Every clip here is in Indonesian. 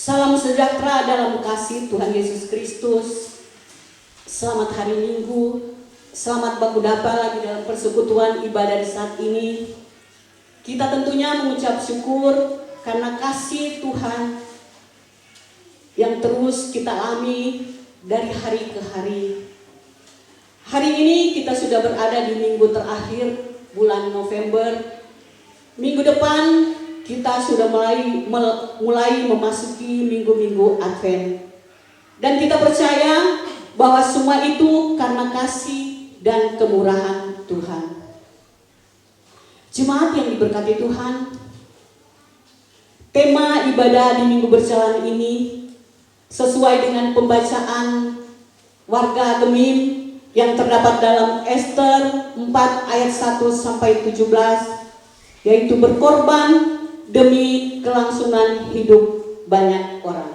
Salam sejahtera dalam kasih Tuhan Yesus Kristus. Selamat hari Minggu. Selamat baku dapa lagi dalam persekutuan ibadah di saat ini. Kita tentunya mengucap syukur karena kasih Tuhan yang terus kita alami dari hari ke hari. Hari ini kita sudah berada di minggu terakhir bulan November. Minggu depan kita sudah mulai memasuki minggu-minggu Advent. Dan kita percaya bahwa semua itu karena kasih dan kemurahan Tuhan. Jemaat yang diberkati Tuhan, tema ibadah di minggu berjalan ini sesuai dengan pembacaan warga Gemim yang terdapat dalam Ester 4 ayat 1 sampai 17, yaitu berkorban demi kelangsungan hidup banyak orang.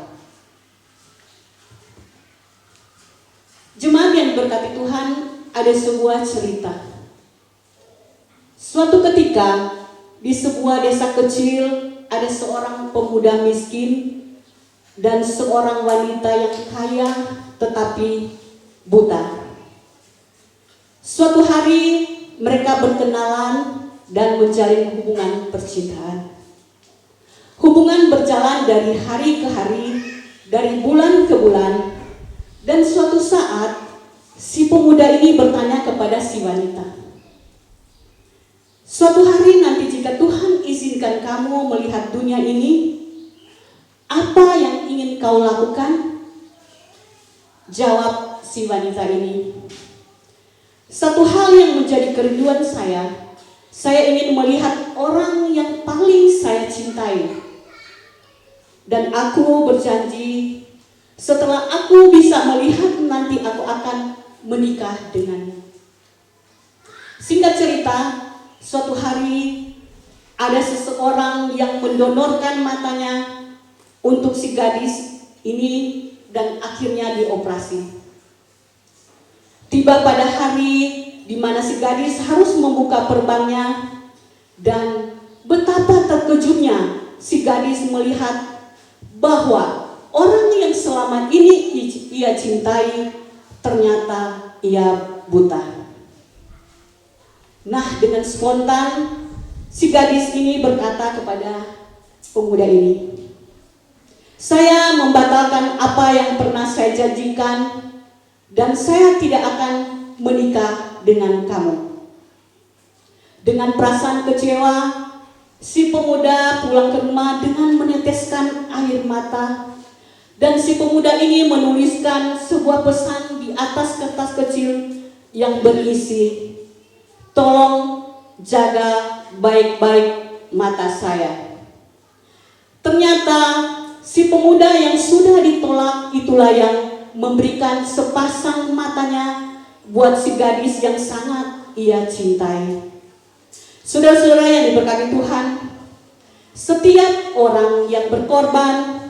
Jemaat yang diberkati Tuhan, ada sebuah cerita. Suatu ketika di sebuah desa kecil ada seorang pemuda miskin dan seorang wanita yang kaya tetapi buta. Suatu hari mereka berkenalan dan menjalin hubungan percintaan. Hubungan berjalan dari hari ke hari, dari bulan ke bulan, dan suatu saat si pemuda ini bertanya kepada si wanita, "Suatu hari nanti jika Tuhan izinkan kamu melihat dunia ini, apa yang ingin kau lakukan?" Jawab si wanita ini, "Satu hal yang menjadi kerinduan saya ingin melihat orang yang paling saya cintai. Dan aku berjanji setelah aku bisa melihat nanti aku akan menikah dengannya." Singkat cerita, suatu hari ada seseorang yang mendonorkan matanya untuk si gadis ini dan akhirnya dioperasi. Tiba pada hari di mana si gadis harus membuka perbannya, dan betapa terkejutnya si gadis melihat bahwa orang yang selama ini ia cintai ternyata ia buta. Nah, dengan spontan si gadis ini berkata kepada pemuda ini, "Saya membatalkan apa yang pernah saya janjikan dan saya tidak akan menikah dengan kamu." Dengan perasaan kecewa, si pemuda pulang ke rumah dengan meneteskan air mata, dan si pemuda ini menuliskan sebuah pesan di atas kertas kecil yang berisi, "Tolong jaga baik-baik mata saya." Ternyata si pemuda yang sudah ditolak itulah yang memberikan sepasang matanya buat si gadis yang sangat ia cintai. Saudara-saudara yang diberkati Tuhan, setiap orang yang berkorban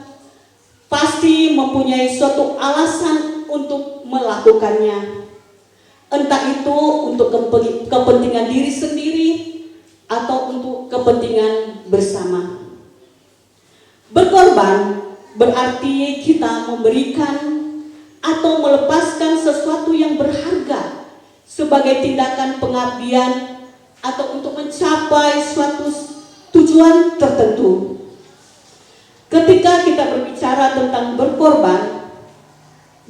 pasti mempunyai suatu alasan untuk melakukannya. Entah itu untuk kepentingan diri sendiri atau untuk kepentingan bersama. Berkorban berarti kita memberikan atau melepaskan sesuatu yang berharga sebagai tindakan pengabdian atau untuk mencapai suatu tujuan tertentu. Ketika kita berbicara tentang berkorban,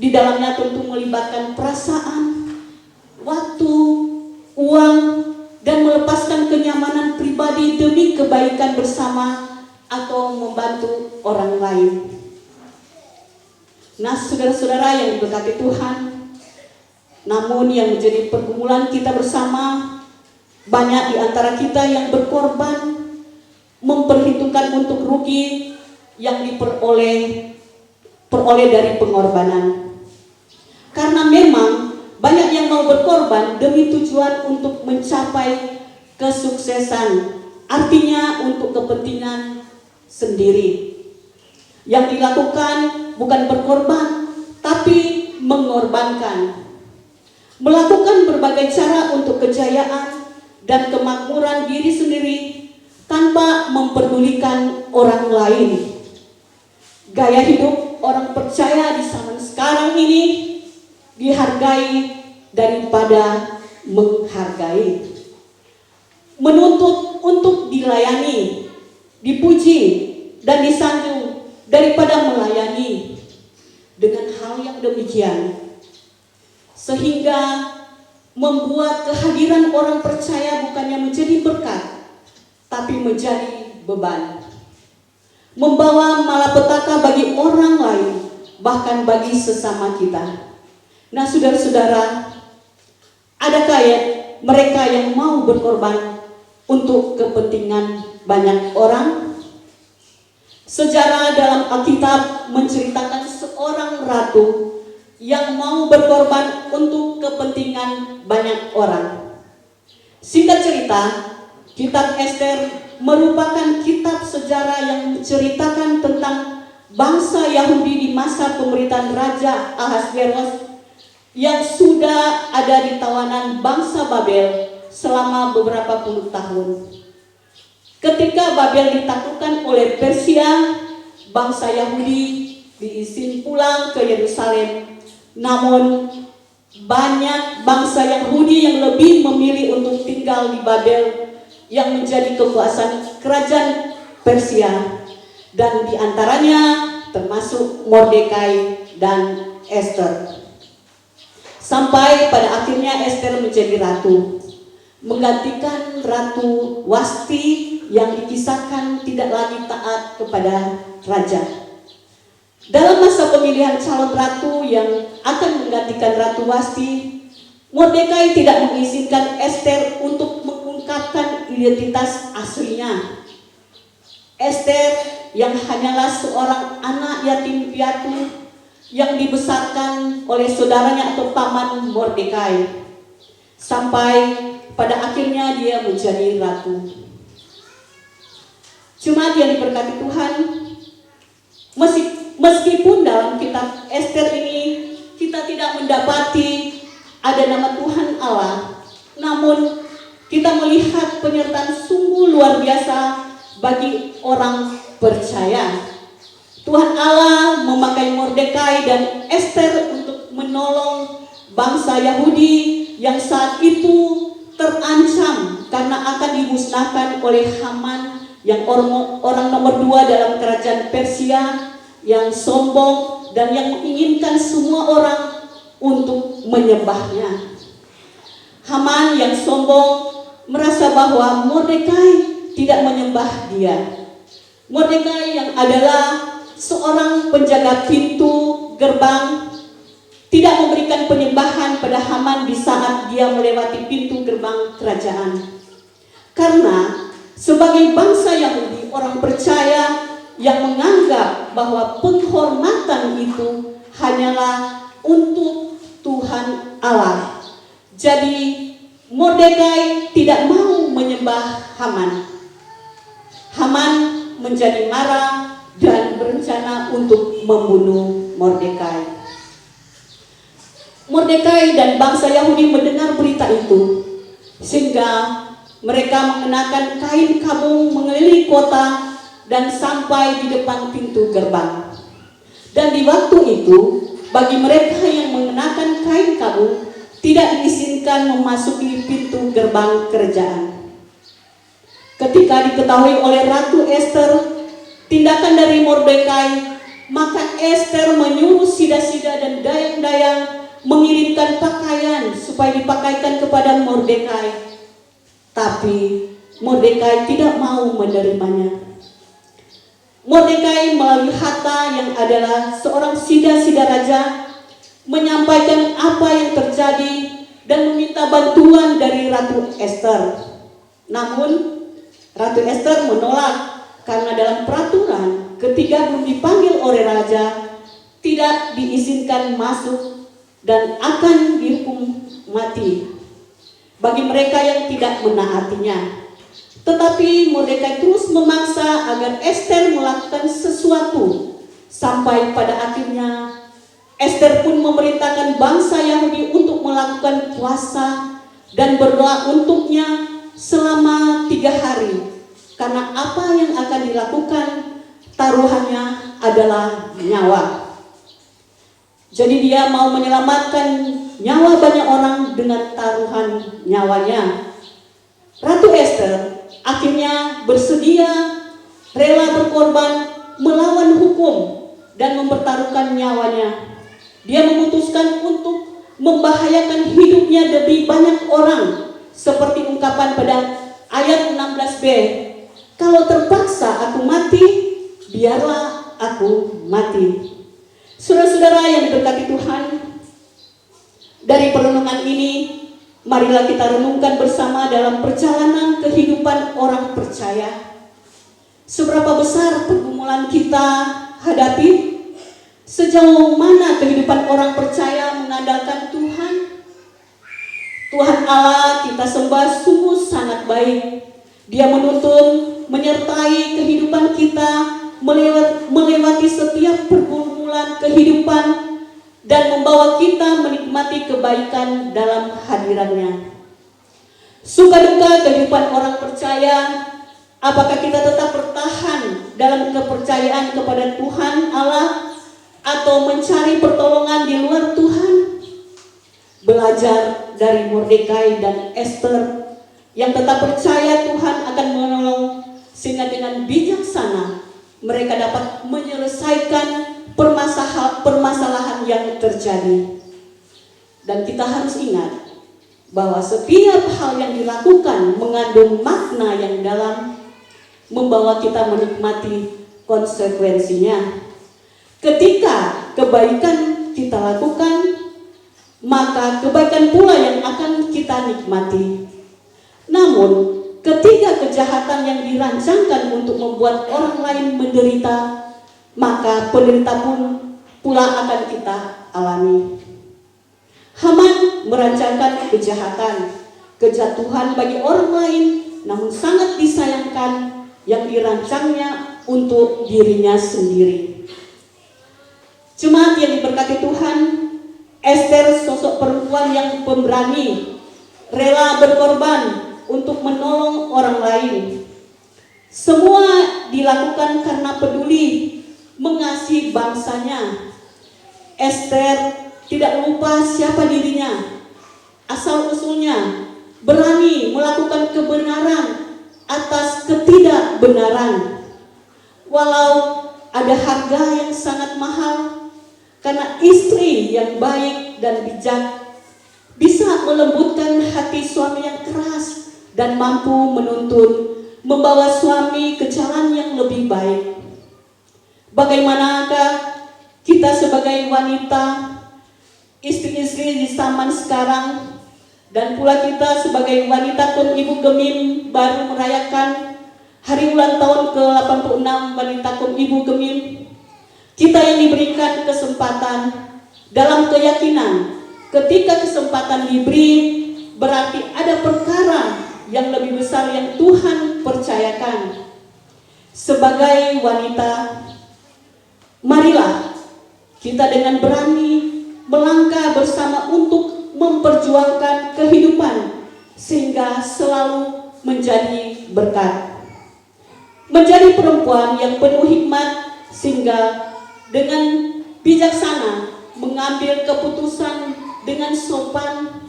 di dalamnya tentu melibatkan perasaan, waktu, uang, dan melepaskan kenyamanan pribadi demi kebaikan bersama atau membantu orang lain. Nah, saudara-saudara yang diberkati Tuhan, namun yang menjadi pergumulan kita bersama, banyak di antara kita yang berkorban memperhitungkan untuk rugi yang diperoleh dari pengorbanan. Karena memang banyak yang mau berkorban demi tujuan untuk mencapai kesuksesan, artinya untuk kepentingan sendiri. Yang dilakukan bukan berkorban, tapi mengorbankan. Melakukan berbagai cara untuk kejayaan dan kemakmuran diri sendiri tanpa memperdulikan orang lain. Gaya hidup orang percaya di zaman sekarang ini dihargai daripada menghargai. Menuntut untuk dilayani, dipuji, dan disanjung daripada melayani. Dengan hal yang demikian, sehingga membuat kehadiran orang percaya bukannya menjadi berkat, tapi menjadi beban. Membawa malapetaka bagi orang lain, bahkan bagi sesama kita. Nah, saudara-saudara, adakah ya mereka yang mau berkorban untuk kepentingan banyak orang? Sejarah dalam Alkitab menceritakan seorang ratu yang mau berkorban untuk kepentingan banyak orang. Singkat cerita, kitab Ester merupakan kitab sejarah yang menceritakan tentang bangsa Yahudi di masa pemerintahan Raja Ahasveros yang sudah ada di tawanan bangsa Babel selama beberapa puluh tahun. Ketika Babel ditaklukkan oleh Persia, bangsa Yahudi diizin pulang ke Yerusalem. Namun banyak bangsa Yahudi yang lebih memilih untuk tinggal di Babel yang menjadi kekuasaan kerajaan Persia, dan diantaranya termasuk Mordekai dan Ester. Sampai pada akhirnya Ester menjadi ratu, menggantikan Ratu Wasti yang dikisahkan tidak lagi taat kepada raja. Dalam masa pemilihan calon ratu yang akan menggantikan Ratu Wasti, Mordekai tidak mengizinkan Ester untuk mengungkapkan identitas aslinya. Ester yang hanyalah seorang anak yatim piatu yang dibesarkan oleh saudaranya atau paman Mordekai, sampai pada akhirnya dia menjadi ratu. Jemaat yang diberkati Tuhan, meskipun dalam kitab Ester ini kita tidak mendapati ada nama Tuhan Allah, namun kita melihat penyertaan sungguh luar biasa bagi orang percaya. Tuhan Allah memakai Mordekai dan Ester untuk menolong bangsa Yahudi yang saat itu terancam karena akan dimusnahkan oleh Haman yang orang nomor 2 dalam kerajaan Persia, yang sombong dan yang menginginkan semua orang untuk menyembahnya. Haman yang sombong merasa bahwa Mordekai tidak menyembah dia. Mordekai yang adalah seorang penjaga pintu gerbang tidak memberikan penyembahan pada Haman di saat dia melewati pintu gerbang kerajaan. Karena sebagai bangsa Yahudi, orang percaya yang menganggap bahwa penghormatan itu hanyalah untuk Tuhan Allah. Jadi Mordekai tidak mau menyembah Haman. Haman menjadi marah dan berencana untuk membunuh Mordekai. Mordekai dan bangsa Yahudi mendengar berita itu, sehingga mereka mengenakan kain kabung mengelilingi kota dan sampai di depan pintu gerbang. Dan di waktu itu, bagi mereka yang mengenakan kain kabung tidak diizinkan memasuki pintu gerbang kerajaan. Ketika diketahui oleh Ratu Ester tindakan dari Mordekai, maka Ester menyuruh sida-sida dan dayang-dayang mengirimkan pakaian supaya dipakaikan kepada Mordekai. Tapi Mordekai tidak mau menerimanya. Mordekai melalui Hatta yang adalah seorang sida-sida raja menyampaikan apa yang terjadi dan meminta bantuan dari Ratu Ester. Namun Ratu Ester menolak karena dalam peraturan ketika belum dipanggil oleh raja tidak diizinkan masuk dan akan dihukum mati bagi mereka yang tidak menaatinya. Tetapi Mordekai terus memaksa agar Ester melakukan sesuatu, sampai pada akhirnya Ester pun memerintahkan bangsa Yahudi untuk melakukan puasa dan berdoa untuknya selama 3 hari, karena apa yang akan dilakukan taruhannya adalah nyawa. Jadi dia mau menyelamatkan nyawa banyak orang dengan taruhan nyawanya. Ratu Ester akhirnya bersedia rela berkorban melawan hukum dan mempertaruhkan nyawanya. Dia memutuskan untuk membahayakan hidupnya demi banyak orang, seperti ungkapan pada ayat 16b, "Kalau terpaksa aku mati, biarlah aku mati." Saudara-saudara yang diberkati Tuhan, dari perenungan ini marilah kita renungkan bersama dalam perjalanan kehidupan orang percaya. Seberapa besar pergumulan kita hadapi? Sejauh mana kehidupan orang percaya mengandalkan Tuhan? Tuhan Allah kita sembah sungguh sangat baik. Dia menuntun, menyertai kehidupan kita melewati setiap pergumulan kehidupan dan membawa kita menikmati kebaikan dalam hadirannya. Suka duka kehidupan orang percaya, apakah kita tetap bertahan dalam kepercayaan kepada Tuhan Allah atau mencari pertolongan di luar Tuhan? Belajar dari Mordekai dan Ester yang tetap percaya Tuhan akan menolong, sehingga dengan bijaksana mereka dapat menyelesaikan permasalahan yang terjadi. Dan kita harus ingat bahwa setiap hal yang dilakukan mengandung makna yang dalam, membawa kita menikmati konsekuensinya. Ketika kebaikan kita lakukan, maka kebaikan pula yang akan kita nikmati. Namun, ketika kejahatan yang dirancangkan untuk membuat orang lain menderita, maka penderita pula akan kita alami. Haman merancangkan kejahatan, kejatuhan bagi orang lain, namun sangat disayangkan yang dirancangnya untuk dirinya sendiri. Jemaat yang diberkati Tuhan, Ester sosok perempuan yang pemberani, rela berkorban untuk menolong orang lain. Semua dilakukan karena peduli mengasihi bangsanya. Ester tidak lupa siapa dirinya, asal-usulnya, berani melakukan kebenaran atas ketidakbenaran. Walau ada harga yang sangat mahal, karena istri yang baik dan bijak bisa melembutkan hati suami yang keras dan mampu menuntun, membawa suami ke jalan yang lebih baik. Bagaimanakah kita sebagai wanita, istri-istri di zaman sekarang, dan pula kita sebagai wanita Kum Ibu Gemim baru merayakan hari ulang tahun ke-86 wanita Kum Ibu Gemim. Kita yang diberikan kesempatan dalam keyakinan, ketika kesempatan diberi, berarti ada perkara yang lebih besar yang Tuhan percayakan. Sebagai wanita, marilah kita dengan berani melangkah bersama untuk memperjuangkan kehidupan sehingga selalu menjadi berkat. Menjadi perempuan yang penuh hikmat sehingga dengan bijaksana mengambil keputusan dengan sopan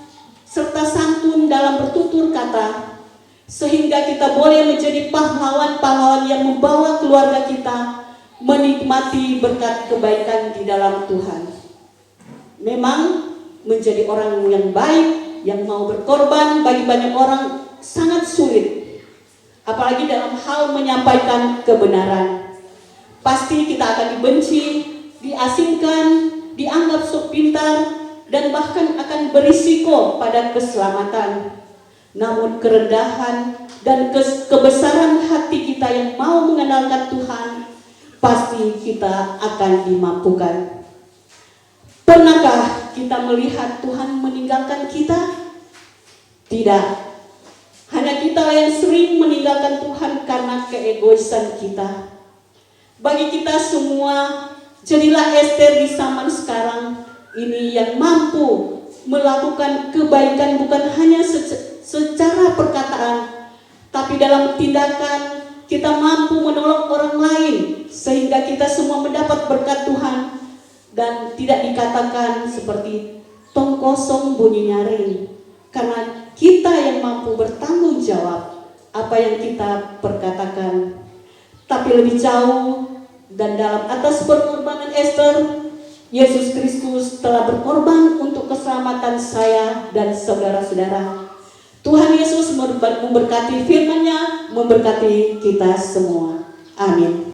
serta santun dalam bertutur kata, sehingga kita boleh menjadi pahlawan-pahlawan yang membawa keluarga kita menikmati berkat kebaikan di dalam Tuhan. Memang menjadi orang yang baik, yang mau berkorban bagi banyak orang sangat sulit, apalagi dalam hal menyampaikan kebenaran. Pasti kita akan dibenci, diasingkan, dianggap sok pintar, dan bahkan akan berisiko pada keselamatan. Namun kerendahan dan kebesaran hati kita yang mau mengandalkan Tuhan, pasti kita akan dimampukan. Pernahkah kita melihat Tuhan meninggalkan kita? Tidak. Hanya kita yang sering meninggalkan Tuhan karena keegoisan kita. Bagi kita semua, jadilah Ester di zaman sekarang ini yang mampu melakukan kebaikan bukan hanya secara perkataan, tapi dalam tindakan kita mampu menolong orang lain sehingga kita semua mendapat berkat Tuhan dan tidak dikatakan seperti tong kosong bunyinya ring, karena kita yang mampu bertanggung jawab apa yang kita perkatakan. Tapi lebih jauh dan dalam atas pengorbanan Esther, Yesus Kristus telah berkorban untuk keselamatan saya dan saudara-saudara. Tuhan Yesus memberkati firman-Nya, memberkati kita semua. Amin.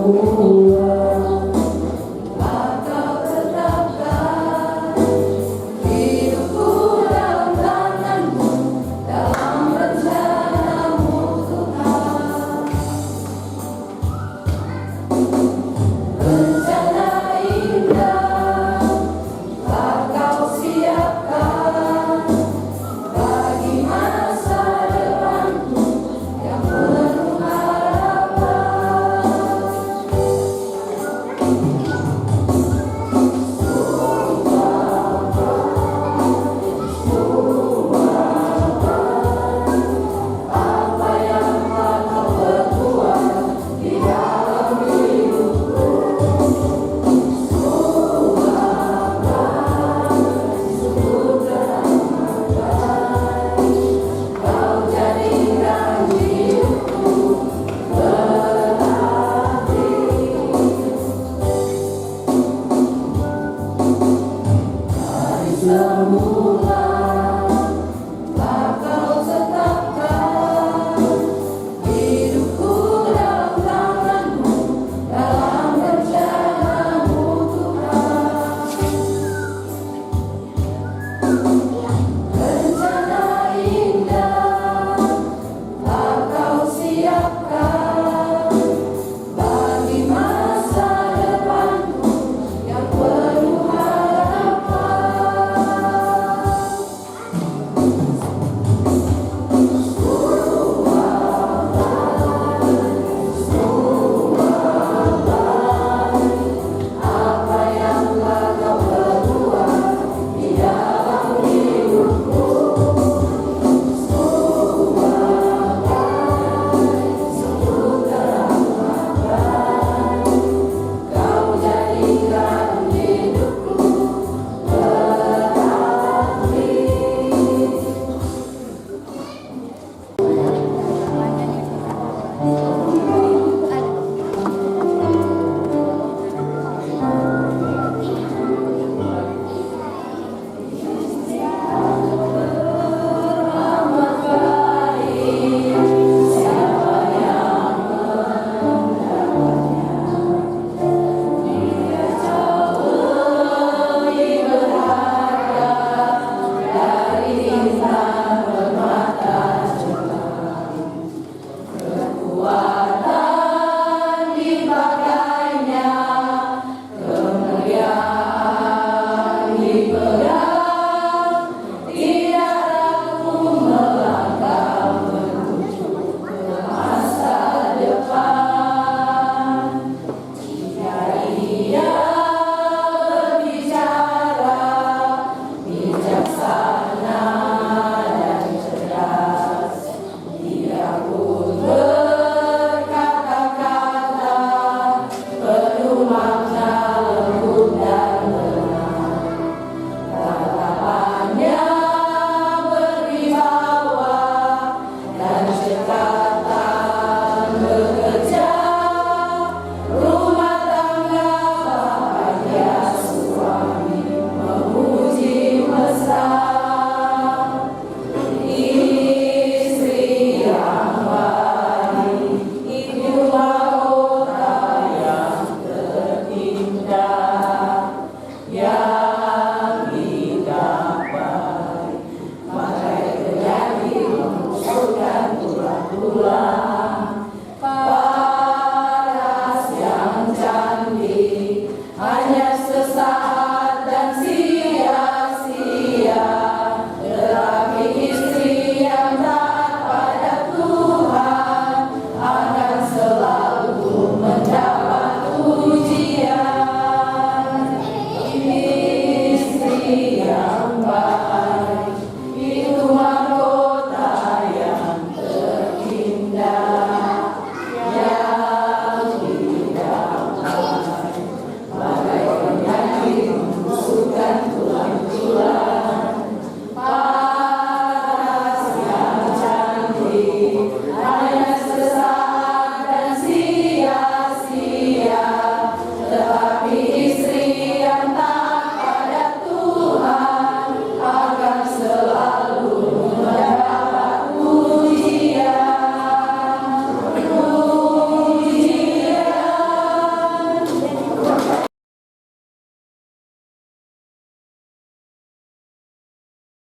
yang